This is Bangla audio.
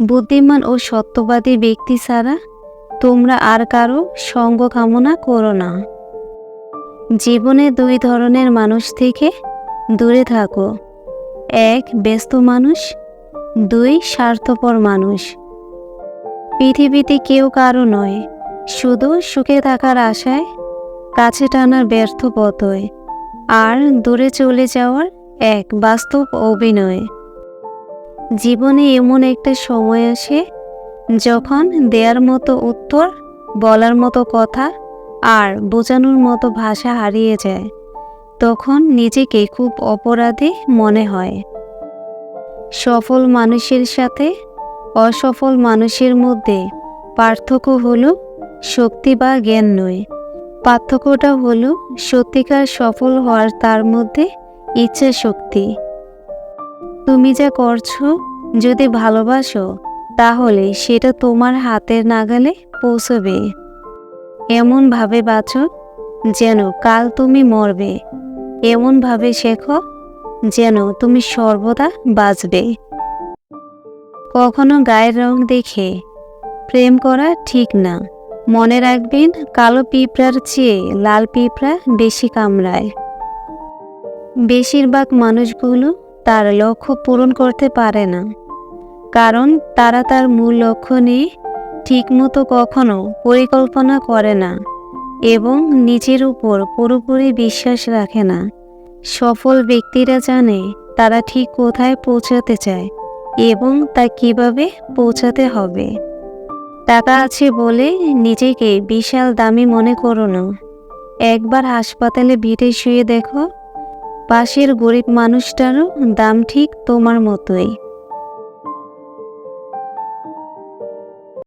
বুদ্ধিমান ও সত্যবাদী ব্যক্তি ছাড়া তোমরা আর কারো সঙ্গ কামনা করো না। জীবনে দুই ধরনের মানুষ থেকে দূরে থাকো। এক, ব্যস্ত মানুষ। দুই, স্বার্থপর মানুষ। পৃথিবীতে কেউ কারো নয়, শুধু সুখে থাকার আশায় কাছে টানার ব্যর্থ পথয়, আর দূরে চলে যাওয়ার এক বাস্তব অভিনয়। জীবনে এমন একটা সময় আসে যখন দেয়ার মতো উত্তর, বলার মতো কথা আর বোঝানোর মতো ভাষা হারিয়ে যায়। তখন নিজেকে খুব অপরাধী মনে হয়। সফল মানুষের সাথে অসফল মানুষের মধ্যে পার্থক্য হলো শক্তি বা জ্ঞান নয়। পার্থক্যটা হলো সত্যিকার সফল হওয়ার তার মধ্যে ইচ্ছা শক্তি। তুমি যা করছো যদি ভালোবাসো, তাহলে সেটা তোমার হাতের নাগালে পৌঁছবে। এমনভাবে বাঁচো যেন কাল তুমি মরবে। এমনভাবে শেখো যেন তুমি সর্বদা বাঁচবে। কখনো গায়ের রং দেখে প্রেম করা ঠিক না। মনে রাখবেন, কালো পিঁপড়ার চেয়ে লাল পিঁপড়া বেশি কামড়ায়। বেশিরভাগ মানুষগুলো তার লক্ষ্য পূরণ করতে পারে না, কারণ তারা তার মূল লক্ষ্য নিয়ে ঠিকমতো কখনো পরিকল্পনা করে না এবং নিজের উপর পুরোপুরি বিশ্বাস রাখে না। সফল ব্যক্তিরা জানে তারা ঠিক কোথায় পৌঁছাতে চায় এবং তা কিভাবে পৌঁছাতে হবে। টাকা আছে বলে নিজেকে বিশাল দামি মনে করো না। একবার হাসপাতালে ভিড়ে শুয়ে দেখো, পাশের গরিব মানুষটারও দাম ঠিক তোমার মতোই।